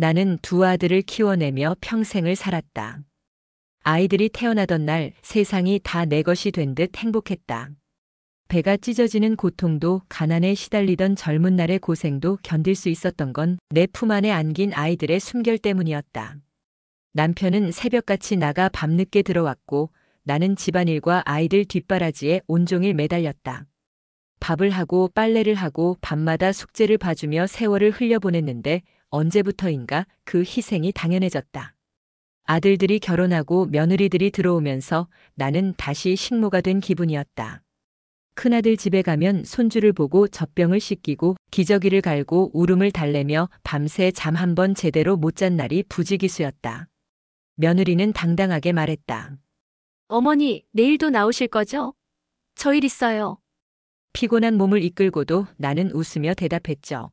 나는 두 아들을 키워내며 평생을 살았다. 아이들이 태어나던 날 세상이 다 내 것이 된 듯 행복했다. 배가 찢어지는 고통도 가난에 시달리던 젊은 날의 고생도 견딜 수 있었던 건 내 품 안에 안긴 아이들의 숨결 때문이었다. 남편은 새벽같이 나가 밤늦게 들어왔고 나는 집안일과 아이들 뒷바라지에 온종일 매달렸다. 밥을 하고 빨래를 하고 밤마다 숙제를 봐주며 세월을 흘려보냈는데 언제부터인가 그 희생이 당연해졌다. 아들들이 결혼하고 며느리들이 들어오면서 나는 다시 식모가 된 기분이었다. 큰아들 집에 가면 손주를 보고 젖병을 씻기고 기저귀를 갈고 울음을 달래며 밤새 잠 한 번 제대로 못 잔 날이 부지기수였다. 며느리는 당당하게 말했다. 어머니, 내일도 나오실 거죠? 저 일 있어요. 피곤한 몸을 이끌고도 나는 웃으며 대답했죠.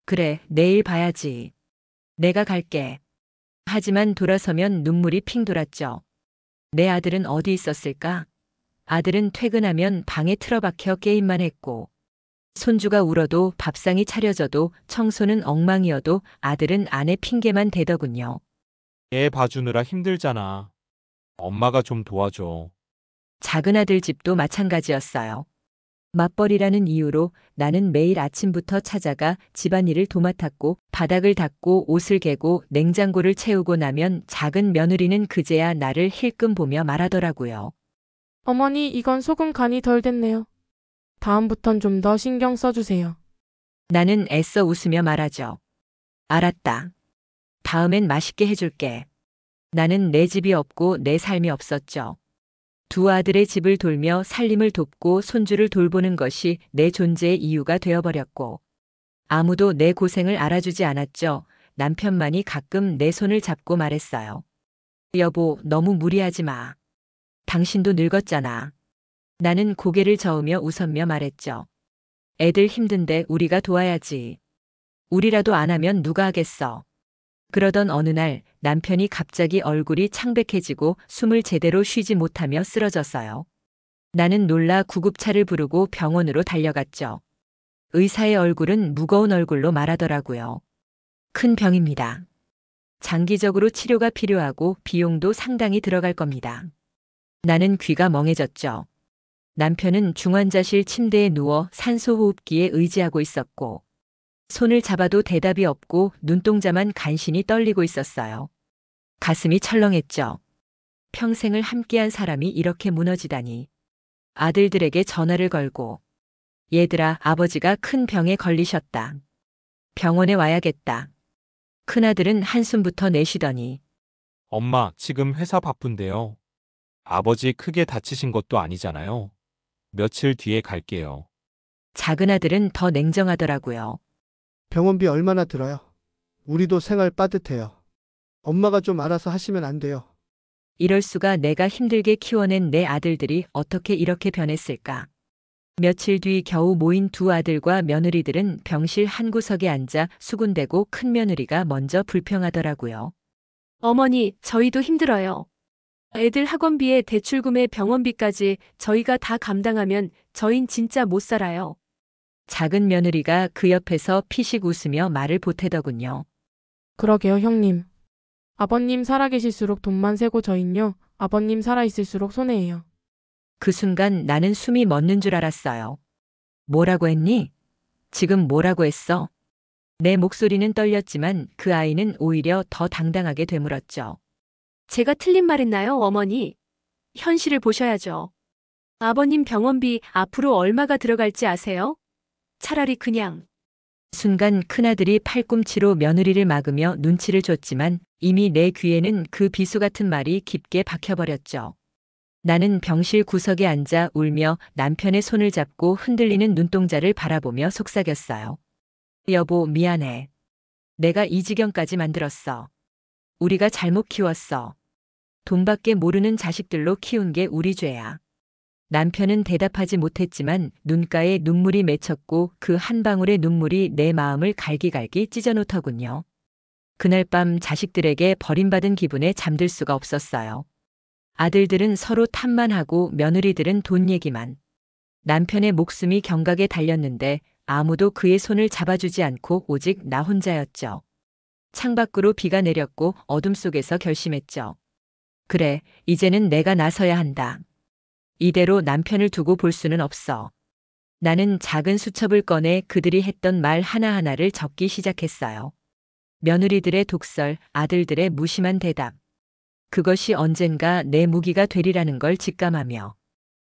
그래, 내일 봐야지. 내가 갈게. 하지만 돌아서면 눈물이 핑 돌았죠. 내 아들은 어디 있었을까? 아들은 퇴근하면 방에 틀어박혀 게임만 했고, 손주가 울어도 밥상이 차려져도 청소는 엉망이어도 아들은 아내 핑계만 대더군요. 애 봐주느라 힘들잖아. 엄마가 좀 도와줘. 작은 아들 집도 마찬가지였어요. 맞벌이라는 이유로 나는 매일 아침부터 찾아가 집안일을 도맡았고 바닥을 닦고 옷을 개고 냉장고를 채우고 나면 작은 며느리는 그제야 나를 힐끔 보며 말하더라고요. 어머니, 이건 소금 간이 덜 됐네요. 다음부턴 좀 더 신경 써주세요. 나는 애써 웃으며 말하죠. 알았다. 다음엔 맛있게 해줄게. 나는 내 집이 없고 내 삶이 없었죠. 두 아들의 집을 돌며 살림을 돕고 손주를 돌보는 것이 내 존재의 이유가 되어버렸고, 아무도 내 고생을 알아주지 않았죠. 남편만이 가끔 내 손을 잡고 말했어요. 여보, 너무 무리하지 마. 당신도 늙었잖아. 나는 고개를 저으며 웃으며 말했죠. 애들 힘든데 우리가 도와야지. 우리라도 안 하면 누가 하겠어. 그러던 어느 날 남편이 갑자기 얼굴이 창백해지고 숨을 제대로 쉬지 못하며 쓰러졌어요. 나는 놀라 구급차를 부르고 병원으로 달려갔죠. 의사의 얼굴은 무거운 얼굴로 말하더라고요. 큰 병입니다. 장기적으로 치료가 필요하고 비용도 상당히 들어갈 겁니다. 나는 귀가 멍해졌죠. 남편은 중환자실 침대에 누워 산소호흡기에 의지하고 있었고, 손을 잡아도 대답이 없고 눈동자만 간신히 떨리고 있었어요. 가슴이 철렁했죠. 평생을 함께한 사람이 이렇게 무너지다니. 아들들에게 전화를 걸고, 얘들아, 아버지가 큰 병에 걸리셨다. 병원에 와야겠다. 큰아들은 한숨부터 내쉬더니, 엄마, 지금 회사 바쁜데요. 아버지 크게 다치신 것도 아니잖아요. 며칠 뒤에 갈게요. 작은아들은 더 냉정하더라고요. 병원비 얼마나 들어요? 우리도 생활 빠듯해요. 엄마가 좀 알아서 하시면 안 돼요. 이럴 수가. 내가 힘들게 키워낸 내 아들들이 어떻게 이렇게 변했을까? 며칠 뒤 겨우 모인 두 아들과 며느리들은 병실 한 구석에 앉아 수군대고 큰며느리가 먼저 불평하더라고요. 어머니, 저희도 힘들어요. 애들 학원비에 대출금에 병원비까지 저희가 다 감당하면 저흰 진짜 못 살아요. 작은 며느리가 그 옆에서 피식 웃으며 말을 보태더군요. 그러게요, 형님. 아버님 살아계실수록 돈만 세고 저흰요. 아버님 살아있을수록 손해예요. 그 순간 나는 숨이 멎는 줄 알았어요. 뭐라고 했니? 지금 뭐라고 했어? 내 목소리는 떨렸지만 그 아이는 오히려 더 당당하게 되물었죠. 제가 틀린 말 했나요, 어머니? 현실을 보셔야죠. 아버님 병원비 앞으로 얼마가 들어갈지 아세요? 차라리 그냥. 순간 큰아들이 팔꿈치로 며느리를 막으며 눈치를 줬지만 이미 내 귀에는 그 비수 같은 말이 깊게 박혀버렸죠. 나는 병실 구석에 앉아 울며 남편의 손을 잡고 흔들리는 눈동자를 바라보며 속삭였어요. 여보, 미안해. 내가 이 지경까지 만들었어. 우리가 잘못 키웠어. 돈밖에 모르는 자식들로 키운 게 우리 죄야. 남편은 대답하지 못했지만 눈가에 눈물이 맺혔고 그 한 방울의 눈물이 내 마음을 갈기갈기 찢어놓더군요. 그날 밤 자식들에게 버림받은 기분에 잠들 수가 없었어요. 아들들은 서로 탓만 하고 며느리들은 돈 얘기만. 남편의 목숨이 경각에 달렸는데 아무도 그의 손을 잡아주지 않고 오직 나 혼자였죠. 창밖으로 비가 내렸고 어둠 속에서 결심했죠. 그래, 이제는 내가 나서야 한다. 이대로 남편을 두고 볼 수는 없어. 나는 작은 수첩을 꺼내 그들이 했던 말 하나하나를 적기 시작했어요. 며느리들의 독설, 아들들의 무심한 대답. 그것이 언젠가 내 무기가 되리라는 걸 직감하며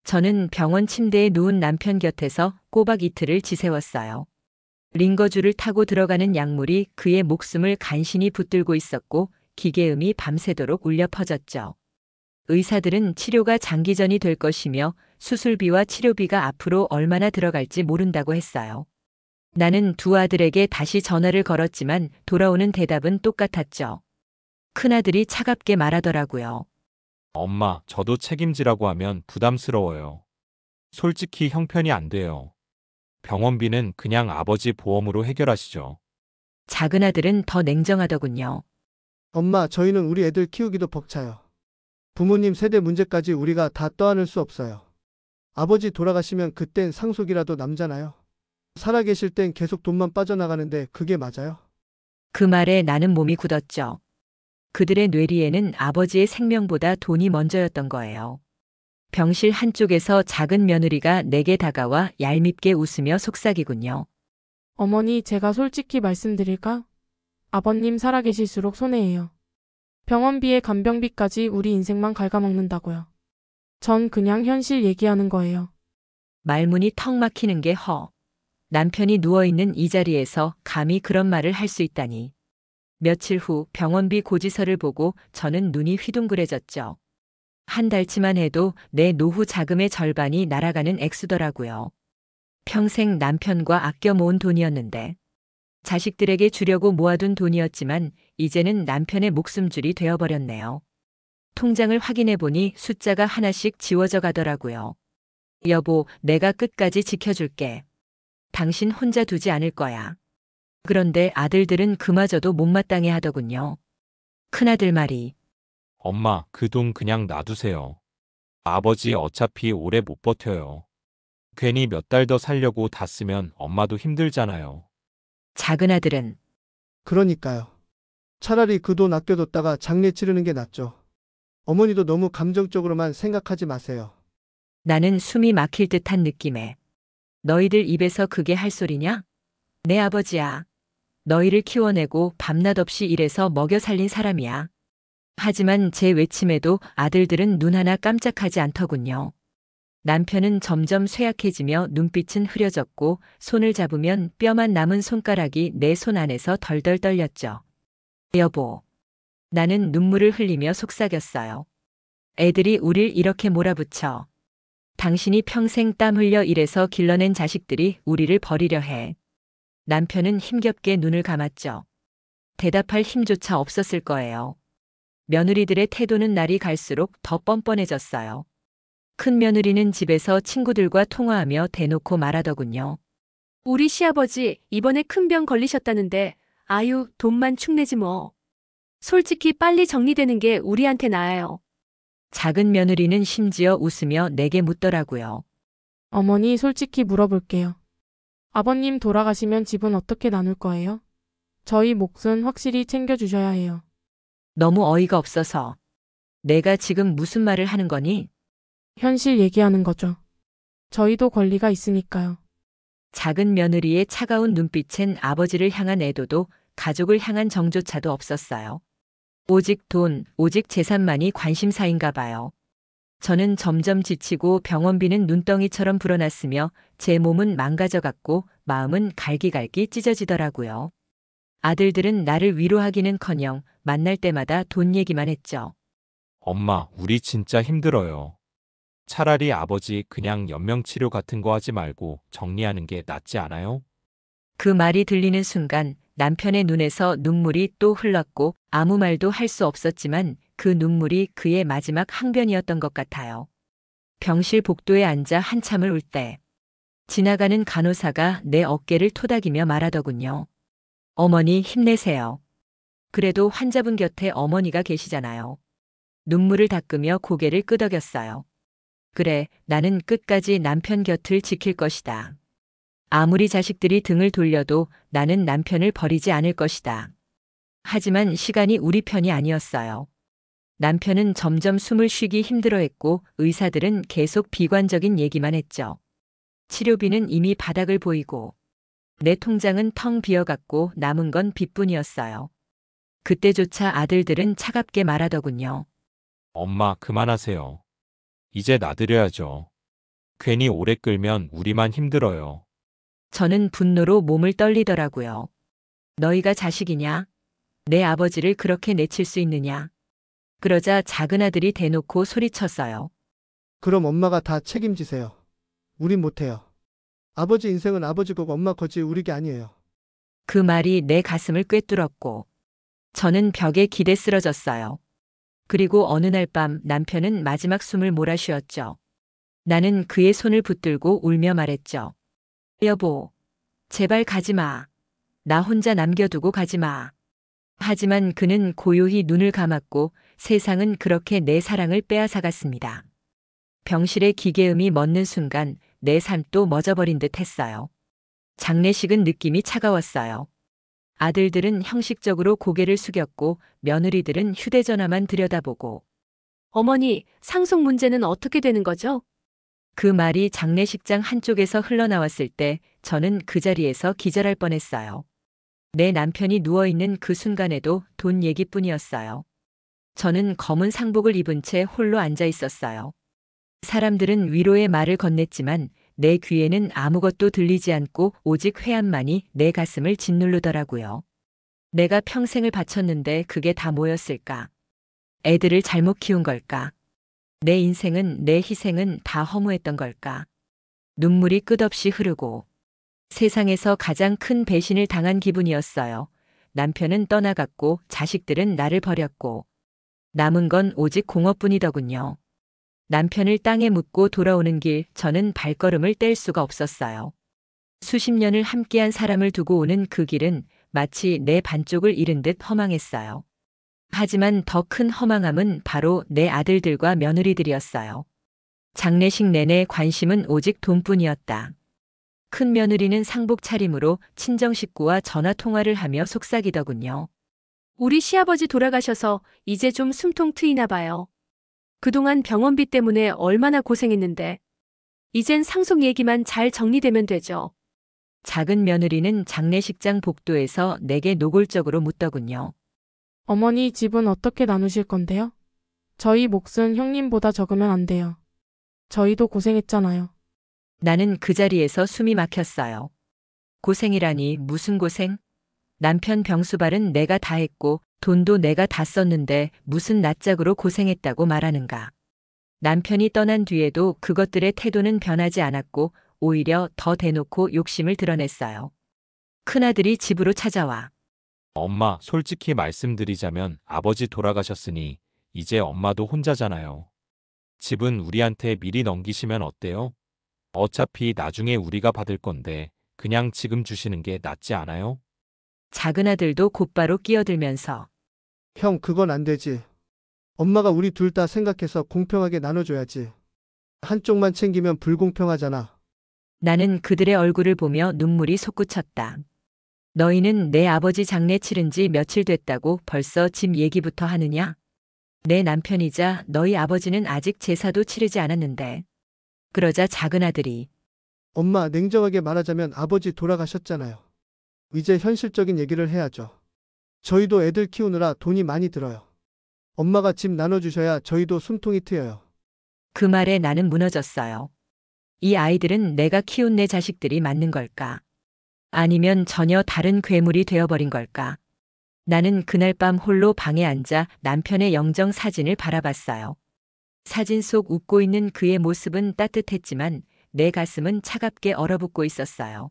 저는 병원 침대에 누운 남편 곁에서 꼬박 이틀을 지새웠어요. 링거줄을 타고 들어가는 약물이 그의 목숨을 간신히 붙들고 있었고 기계음이 밤새도록 울려 퍼졌죠. 의사들은 치료가 장기전이 될 것이며 수술비와 치료비가 앞으로 얼마나 들어갈지 모른다고 했어요. 나는 두 아들에게 다시 전화를 걸었지만 돌아오는 대답은 똑같았죠. 큰아들이 차갑게 말하더라고요. 엄마, 저도 책임지라고 하면 부담스러워요. 솔직히 형편이 안 돼요. 병원비는 그냥 아버지 보험으로 해결하시죠. 작은 아들은 더 냉정하더군요. 엄마, 저희는 우리 애들 키우기도 벅차요. 부모님 세대 문제까지 우리가 다 떠안을 수 없어요. 아버지 돌아가시면 그땐 상속이라도 남잖아요. 살아계실 땐 계속 돈만 빠져나가는데 그게 맞아요? 그 말에 나는 몸이 굳었죠. 그들의 뇌리에는 아버지의 생명보다 돈이 먼저였던 거예요. 병실 한쪽에서 작은 며느리가 내게 다가와 얄밉게 웃으며 속삭이군요. 어머니, 제가 솔직히 말씀드릴까? 아버님 살아계실수록 손해예요. 병원비에 간병비까지 우리 인생만 갉아먹는다고요. 전 그냥 현실 얘기하는 거예요. 말문이 턱 막히는 게 남편이 누워있는 이 자리에서 감히 그런 말을 할 수 있다니. 며칠 후 병원비 고지서를 보고 저는 눈이 휘둥그레졌죠. 한 달치만 해도 내 노후 자금의 절반이 날아가는 액수더라고요. 평생 남편과 아껴 모은 돈이었는데, 자식들에게 주려고 모아둔 돈이었지만 이제는 남편의 목숨줄이 되어버렸네요. 통장을 확인해 보니 숫자가 하나씩 지워져 가더라고요. 여보, 내가 끝까지 지켜줄게. 당신 혼자 두지 않을 거야. 그런데 아들들은 그마저도 못마땅해 하더군요. 큰아들 말이. 엄마, 그 돈 그냥 놔두세요. 아버지 어차피 오래 못 버텨요. 괜히 몇 달 더 살려고 다 쓰면 엄마도 힘들잖아요. 작은 아들은. 그러니까요. 차라리 그 돈 아껴뒀다가 장례 치르는 게 낫죠. 어머니도 너무 감정적으로만 생각하지 마세요. 나는 숨이 막힐 듯한 느낌에. 너희들 입에서 그게 할 소리냐? 내 아버지야. 너희를 키워내고 밤낮 없이 일해서 먹여 살린 사람이야. 하지만 제 외침에도 아들들은 눈 하나 깜짝하지 않더군요. 남편은 점점 쇠약해지며 눈빛은 흐려졌고 손을 잡으면 뼈만 남은 손가락이 내 손 안에서 덜덜 떨렸죠. 여보. 나는 눈물을 흘리며 속삭였어요. 애들이 우릴 이렇게 몰아붙여. 당신이 평생 땀 흘려 일해서 길러낸 자식들이 우리를 버리려 해. 남편은 힘겹게 눈을 감았죠. 대답할 힘조차 없었을 거예요. 며느리들의 태도는 날이 갈수록 더 뻔뻔해졌어요. 큰 며느리는 집에서 친구들과 통화하며 대놓고 말하더군요. 우리 시아버지 이번에 큰 병 걸리셨다는데 아유, 돈만 축내지 뭐. 솔직히 빨리 정리되는 게 우리한테 나아요. 작은 며느리는 심지어 웃으며 내게 묻더라고요. 어머니, 솔직히 물어볼게요. 아버님 돌아가시면 집은 어떻게 나눌 거예요? 저희 몫은 확실히 챙겨주셔야 해요. 너무 어이가 없어서. 내가 지금 무슨 말을 하는 거니? 현실 얘기하는 거죠. 저희도 권리가 있으니까요. 작은 며느리의 차가운 눈빛엔 아버지를 향한 애도도 가족을 향한 정조차도 없었어요. 오직 돈, 오직 재산만이 관심사인가 봐요. 저는 점점 지치고 병원비는 눈덩이처럼 불어났으며 제 몸은 망가져갔고 마음은 갈기갈기 찢어지더라고요. 아들들은 나를 위로하기는커녕 만날 때마다 돈 얘기만 했죠. 엄마, 우리 진짜 힘들어요. 차라리 아버지 그냥 연명치료 같은 거 하지 말고 정리하는 게 낫지 않아요? 그 말이 들리는 순간 남편의 눈에서 눈물이 또 흘렀고 아무 말도 할 수 없었지만 그 눈물이 그의 마지막 항변이었던 것 같아요. 병실 복도에 앉아 한참을 울 때 지나가는 간호사가 내 어깨를 토닥이며 말하더군요. 어머니 힘내세요. 그래도 환자분 곁에 어머니가 계시잖아요. 눈물을 닦으며 고개를 끄덕였어요. 그래, 나는 끝까지 남편 곁을 지킬 것이다. 아무리 자식들이 등을 돌려도 나는 남편을 버리지 않을 것이다. 하지만 시간이 우리 편이 아니었어요. 남편은 점점 숨을 쉬기 힘들어했고 의사들은 계속 비관적인 얘기만 했죠. 치료비는 이미 바닥을 보이고 내 통장은 텅 비어갔고 남은 건 빚뿐이었어요. 그때조차 아들들은 차갑게 말하더군요. 엄마, 그만하세요. 이제 놔드려야죠. 괜히 오래 끌면 우리만 힘들어요. 저는 분노로 몸을 떨리더라고요. 너희가 자식이냐? 내 아버지를 그렇게 내칠 수 있느냐? 그러자 작은 아들이 대놓고 소리쳤어요. 그럼 엄마가 다 책임지세요. 우린 못해요. 아버지 인생은 아버지 거고 엄마 거지 우리 게 아니에요. 그 말이 내 가슴을 꿰뚫었고 저는 벽에 기대 쓰러졌어요. 그리고 어느 날 밤 남편은 마지막 숨을 몰아쉬었죠. 나는 그의 손을 붙들고 울며 말했죠. 여보, 제발 가지 마. 나 혼자 남겨두고 가지 마. 하지만 그는 고요히 눈을 감았고 세상은 그렇게 내 사랑을 빼앗아갔습니다. 병실의 기계음이 멎는 순간 내 삶도 멎어버린 듯 했어요. 장례식은 느낌이 차가웠어요. 아들들은 형식적으로 고개를 숙였고 며느리들은 휴대전화만 들여다보고 어머니, 상속 문제는 어떻게 되는 거죠? 그 말이 장례식장 한쪽에서 흘러나왔을 때 저는 그 자리에서 기절할 뻔했어요. 내 남편이 누워있는 그 순간에도 돈 얘기뿐이었어요. 저는 검은 상복을 입은 채 홀로 앉아 있었어요. 사람들은 위로의 말을 건넸지만 내 귀에는 아무것도 들리지 않고 오직 회한만이 내 가슴을 짓누르더라고요. 내가 평생을 바쳤는데 그게 다 뭐였을까? 애들을 잘못 키운 걸까? 내 인생은, 내 희생은 다 허무했던 걸까? 눈물이 끝없이 흐르고 세상에서 가장 큰 배신을 당한 기분이었어요. 남편은 떠나갔고 자식들은 나를 버렸고 남은 건 오직 공허뿐이더군요. 남편을 땅에 묻고 돌아오는 길 저는 발걸음을 뗄 수가 없었어요. 수십 년을 함께한 사람을 두고 오는 그 길은 마치 내 반쪽을 잃은 듯 허망했어요. 하지만 더 큰 허망함은 바로 내 아들들과 며느리들이었어요. 장례식 내내 관심은 오직 돈뿐이었다. 큰 며느리는 상복 차림으로 친정 식구와 전화 통화를 하며 속삭이더군요. 우리 시아버지 돌아가셔서 이제 좀 숨통 트이나 봐요. 그동안 병원비 때문에 얼마나 고생했는데. 이젠 상속 얘기만 잘 정리되면 되죠. 작은 며느리는 장례식장 복도에서 내게 노골적으로 묻더군요. 어머니 집은 어떻게 나누실 건데요? 저희 몫은 형님보다 적으면 안 돼요. 저희도 고생했잖아요. 나는 그 자리에서 숨이 막혔어요. 고생이라니 무슨 고생? 남편 병수발은 내가 다 했고 돈도 내가 다 썼는데 무슨 낯짝으로 고생했다고 말하는가. 남편이 떠난 뒤에도 그것들의 태도는 변하지 않았고 오히려 더 대놓고 욕심을 드러냈어요. 큰아들이 집으로 찾아와. 엄마, 솔직히 말씀드리자면 아버지 돌아가셨으니 이제 엄마도 혼자잖아요. 집은 우리한테 미리 넘기시면 어때요? 어차피 나중에 우리가 받을 건데 그냥 지금 주시는 게 낫지 않아요? 작은 아들도 곧바로 끼어들면서 형, 그건 안 되지. 엄마가 우리 둘 다 생각해서 공평하게 나눠줘야지. 한쪽만 챙기면 불공평하잖아. 나는 그들의 얼굴을 보며 눈물이 솟구쳤다. 너희는 내 아버지 장례 치른 지 며칠 됐다고 벌써 집 얘기부터 하느냐? 내 남편이자 너희 아버지는 아직 제사도 치르지 않았는데. 그러자 작은 아들이 엄마, 냉정하게 말하자면 아버지 돌아가셨잖아요. 이제 현실적인 얘기를 해야죠. 저희도 애들 키우느라 돈이 많이 들어요. 엄마가 집 나눠주셔야 저희도 숨통이 트여요. 그 말에 나는 무너졌어요. 이 아이들은 내가 키운 내 자식들이 맞는 걸까? 아니면 전혀 다른 괴물이 되어버린 걸까? 나는 그날 밤 홀로 방에 앉아 남편의 영정 사진을 바라봤어요. 사진 속 웃고 있는 그의 모습은 따뜻했지만 내 가슴은 차갑게 얼어붙고 있었어요.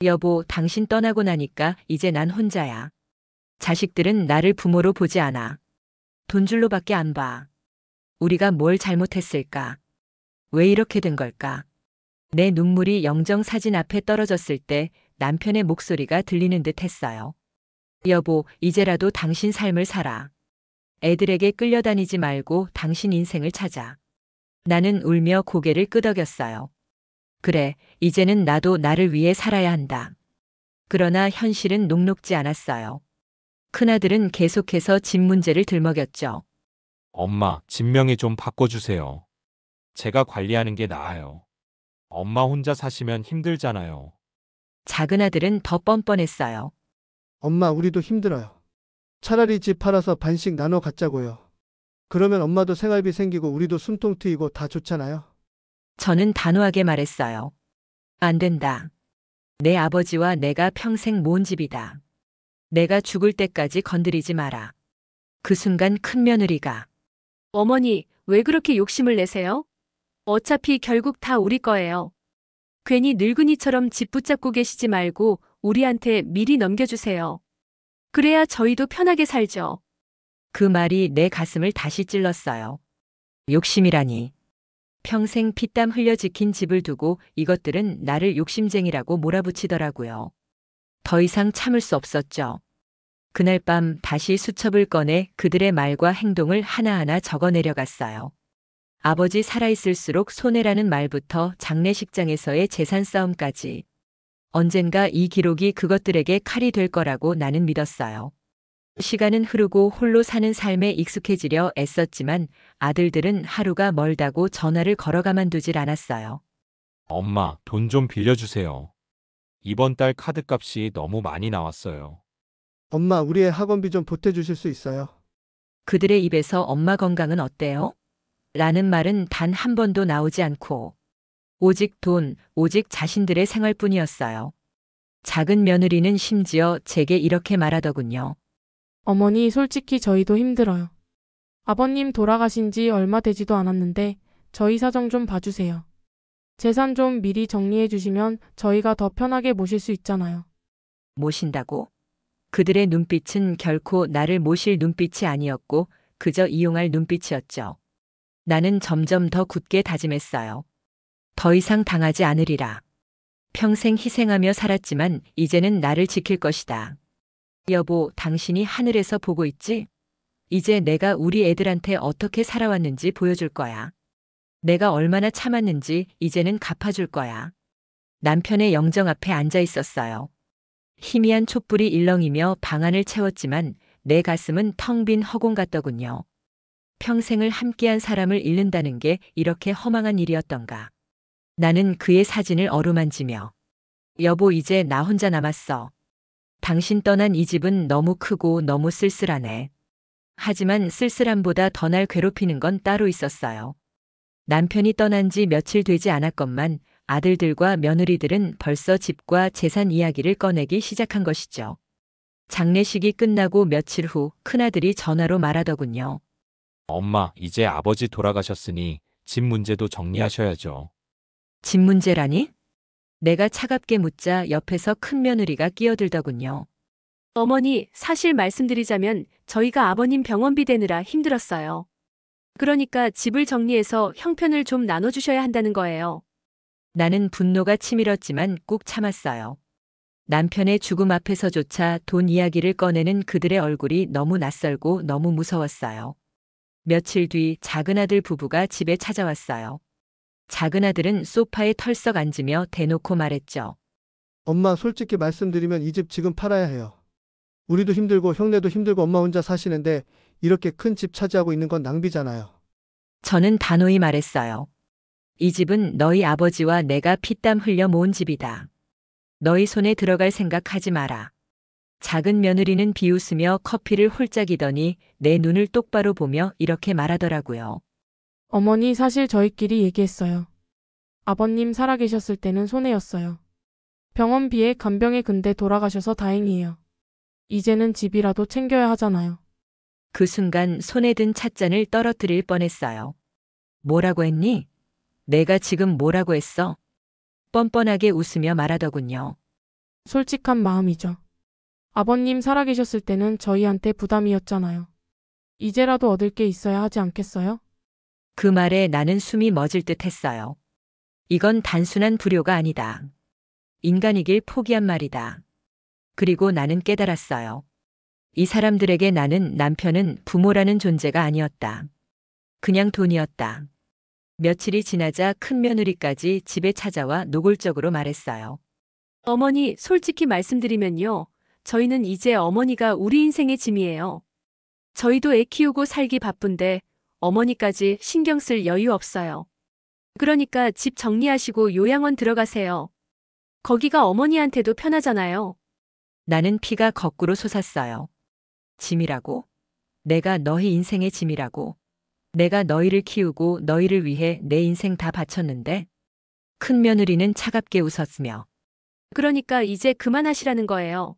여보, 당신 떠나고 나니까 이제 난 혼자야. 자식들은 나를 부모로 보지 않아. 돈줄로밖에 안 봐. 우리가 뭘 잘못했을까? 왜 이렇게 된 걸까? 내 눈물이 영정 사진 앞에 떨어졌을 때 남편의 목소리가 들리는 듯 했어요. 여보, 이제라도 당신 삶을 살아. 애들에게 끌려다니지 말고 당신 인생을 찾아. 나는 울며 고개를 끄덕였어요. 그래, 이제는 나도 나를 위해 살아야 한다. 그러나 현실은 녹록지 않았어요. 큰아들은 계속해서 집 문제를 들먹였죠. 엄마, 집 명의 좀 바꿔주세요. 제가 관리하는 게 나아요. 엄마 혼자 사시면 힘들잖아요. 작은아들은 더 뻔뻔했어요. 엄마, 우리도 힘들어요. 차라리 집 팔아서 반씩 나눠 갖자고요. 그러면 엄마도 생활비 생기고 우리도 숨통 트이고 다 좋잖아요. 저는 단호하게 말했어요. 안 된다. 내 아버지와 내가 평생 모은 집이다. 내가 죽을 때까지 건드리지 마라. 그 순간 큰며느리가 어머니, 왜 그렇게 욕심을 내세요? 어차피 결국 다 우리 거예요. 괜히 늙은이처럼 집 붙잡고 계시지 말고 우리한테 미리 넘겨주세요. 그래야 저희도 편하게 살죠. 그 말이 내 가슴을 다시 찔렀어요. 욕심이라니. 평생 피땀 흘려 지킨 집을 두고 이것들은 나를 욕심쟁이라고 몰아붙이더라고요. 더 이상 참을 수 없었죠. 그날 밤 다시 수첩을 꺼내 그들의 말과 행동을 하나하나 적어 내려갔어요. 아버지 살아있을수록 손해라는 말부터 장례식장에서의 재산 싸움까지. 언젠가 이 기록이 그것들에게 칼이 될 거라고 나는 믿었어요. 시간은 흐르고 홀로 사는 삶에 익숙해지려 애썼지만 아들들은 하루가 멀다고 전화를 걸어 가만두질 않았어요. 엄마, 돈 좀 빌려주세요. 이번 달 카드값이 너무 많이 나왔어요. 엄마, 우리의 학원비 좀 보태주실 수 있어요? 그들의 입에서 엄마 건강은 어때요? 라는 말은 단 한 번도 나오지 않고 오직 돈, 오직 자신들의 생활뿐이었어요. 작은 며느리는 심지어 제게 이렇게 말하더군요. 어머니, 솔직히 저희도 힘들어요. 아버님 돌아가신 지 얼마 되지도 않았는데 저희 사정 좀 봐주세요. 재산 좀 미리 정리해 주시면 저희가 더 편하게 모실 수 있잖아요. 모신다고? 그들의 눈빛은 결코 나를 모실 눈빛이 아니었고 그저 이용할 눈빛이었죠. 나는 점점 더 굳게 다짐했어요. 더 이상 당하지 않으리라. 평생 희생하며 살았지만 이제는 나를 지킬 것이다. 여보, 당신이 하늘에서 보고 있지? 이제 내가 우리 애들한테 어떻게 살아왔는지 보여줄 거야. 내가 얼마나 참았는지 이제는 갚아줄 거야. 남편의 영정 앞에 앉아 있었어요. 희미한 촛불이 일렁이며 방안을 채웠지만 내 가슴은 텅 빈 허공 같더군요. 평생을 함께한 사람을 잃는다는 게 이렇게 허망한 일이었던가. 나는 그의 사진을 어루만지며 여보, 이제 나 혼자 남았어. 당신 떠난 이 집은 너무 크고 너무 쓸쓸하네. 하지만 쓸쓸함보다 더 날 괴롭히는 건 따로 있었어요. 남편이 떠난 지 며칠 되지 않았건만 아들들과 며느리들은 벌써 집과 재산 이야기를 꺼내기 시작한 것이죠. 장례식이 끝나고 며칠 후 큰아들이 전화로 말하더군요. 엄마, 이제 아버지 돌아가셨으니 집 문제도 정리하셔야죠. 집 문제라니? 내가 차갑게 묻자 옆에서 큰며느리가 끼어들더군요. 어머니, 사실 말씀드리자면 저희가 아버님 병원비 대느라 힘들었어요. 그러니까 집을 정리해서 형편을 좀 나눠주셔야 한다는 거예요. 나는 분노가 치밀었지만 꾹 참았어요. 남편의 죽음 앞에서조차 돈 이야기를 꺼내는 그들의 얼굴이 너무 낯설고 너무 무서웠어요. 며칠 뒤 작은아들 부부가 집에 찾아왔어요. 작은아들은 소파에 털썩 앉으며 대놓고 말했죠. 엄마, 솔직히 말씀드리면 이 집 지금 팔아야 해요. 우리도 힘들고 형네도 힘들고 엄마 혼자 사시는데 이렇게 큰 집 차지하고 있는 건 낭비잖아요. 저는 단호히 말했어요. 이 집은 너희 아버지와 내가 피땀 흘려 모은 집이다. 너희 손에 들어갈 생각하지 마라. 작은 며느리는 비웃으며 커피를 홀짝이더니 내 눈을 똑바로 보며 이렇게 말하더라고요. 어머니, 사실 저희끼리 얘기했어요. 아버님 살아계셨을 때는 손해였어요. 병원비에 간병에 근데 돌아가셔서 다행이에요. 이제는 집이라도 챙겨야 하잖아요. 그 순간 손에 든 찻잔을 떨어뜨릴 뻔했어요. 뭐라고 했니? 내가 지금 뭐라고 했어? 뻔뻔하게 웃으며 말하더군요. 솔직한 마음이죠. 아버님 살아계셨을 때는 저희한테 부담이었잖아요. 이제라도 얻을 게 있어야 하지 않겠어요? 그 말에 나는 숨이 멎을 듯 했어요. 이건 단순한 불효가 아니다. 인간이길 포기한 말이다. 그리고 나는 깨달았어요. 이 사람들에게 나는 남편은 부모라는 존재가 아니었다. 그냥 돈이었다. 며칠이 지나자 큰며느리까지 집에 찾아와 노골적으로 말했어요. 어머니, 솔직히 말씀드리면요. 저희는 이제 어머니가 우리 인생의 짐이에요. 저희도 애 키우고 살기 바쁜데 어머니까지 신경 쓸 여유 없어요. 그러니까 집 정리하시고 요양원 들어가세요. 거기가 어머니한테도 편하잖아요. 나는 피가 거꾸로 솟았어요. 짐이라고? 내가 너희 인생의 짐이라고? 내가 너희를 키우고 너희를 위해 내 인생 다 바쳤는데? 큰 며느리는 차갑게 웃었으며 그러니까 이제 그만하시라는 거예요.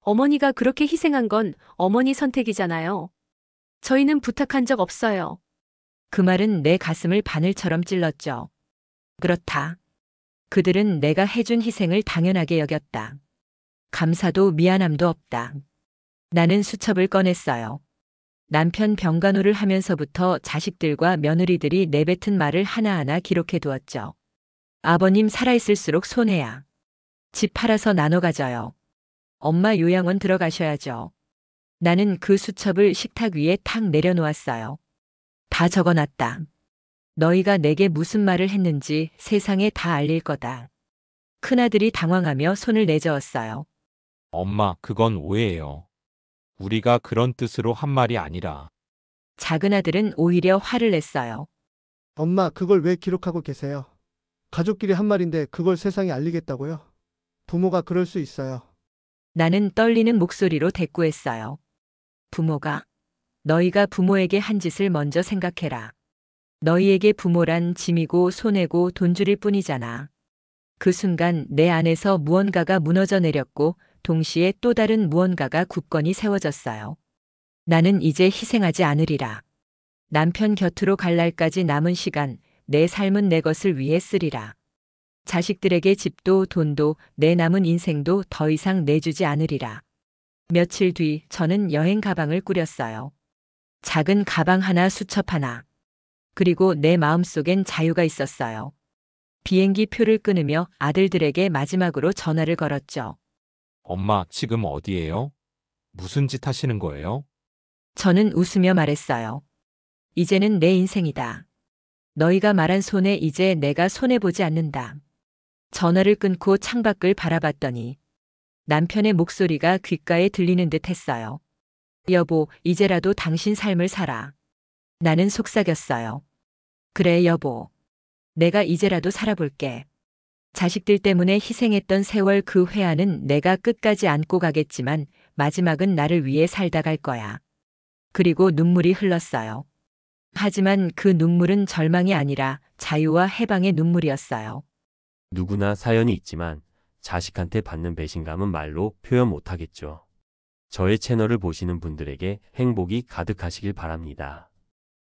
어머니가 그렇게 희생한 건 어머니 선택이잖아요. 저희는 부탁한 적 없어요. 그 말은 내 가슴을 바늘처럼 찔렀죠. 그렇다. 그들은 내가 해준 희생을 당연하게 여겼다. 감사도 미안함도 없다. 나는 수첩을 꺼냈어요. 남편 병간호를 하면서부터 자식들과 며느리들이 내뱉은 말을 하나하나 기록해 두었죠. 아버님 살아있을수록 손해야. 집 팔아서 나눠 가져요. 엄마 요양원 들어가셔야죠. 나는 그 수첩을 식탁 위에 탁 내려놓았어요. 다 적어놨다. 너희가 내게 무슨 말을 했는지 세상에 다 알릴 거다. 큰아들이 당황하며 손을 내저었어요. 엄마, 그건 오해예요. 우리가 그런 뜻으로 한 말이 아니라. 작은아들은 오히려 화를 냈어요. 엄마, 그걸 왜 기록하고 계세요? 가족끼리 한 말인데 그걸 세상에 알리겠다고요? 부모가 그럴 수 있어요. 나는 떨리는 목소리로 대꾸했어요. 부모가? 너희가 부모에게 한 짓을 먼저 생각해라. 너희에게 부모란 짐이고 손해고 돈줄일 뿐이잖아. 그 순간 내 안에서 무언가가 무너져 내렸고 동시에 또 다른 무언가가 굳건히 세워졌어요. 나는 이제 희생하지 않으리라. 남편 곁으로 갈 날까지 남은 시간 내 삶은 내 것을 위해 쓰리라. 자식들에게 집도 돈도 내 남은 인생도 더 이상 내주지 않으리라. 며칠 뒤 저는 여행 가방을 꾸렸어요. 작은 가방 하나, 수첩 하나. 그리고 내 마음속엔 자유가 있었어요. 비행기 표를 끊으며 아들들에게 마지막으로 전화를 걸었죠. 엄마, 지금 어디예요? 무슨 짓 하시는 거예요? 저는 웃으며 말했어요. 이제는 내 인생이다. 너희가 말한 손해 이제 내가 손해보지 않는다. 전화를 끊고 창밖을 바라봤더니 남편의 목소리가 귓가에 들리는 듯 했어요. 여보, 이제라도 당신 삶을 살아. 나는 속삭였어요. 그래, 여보. 내가 이제라도 살아볼게. 자식들 때문에 희생했던 세월 그 회한은 내가 끝까지 안고 가겠지만 마지막은 나를 위해 살다 갈 거야. 그리고 눈물이 흘렀어요. 하지만 그 눈물은 절망이 아니라 자유와 해방의 눈물이었어요. 누구나 사연이 있지만 자식한테 받는 배신감은 말로 표현 못하겠죠. 저의 채널을 보시는 분들에게 행복이 가득하시길 바랍니다.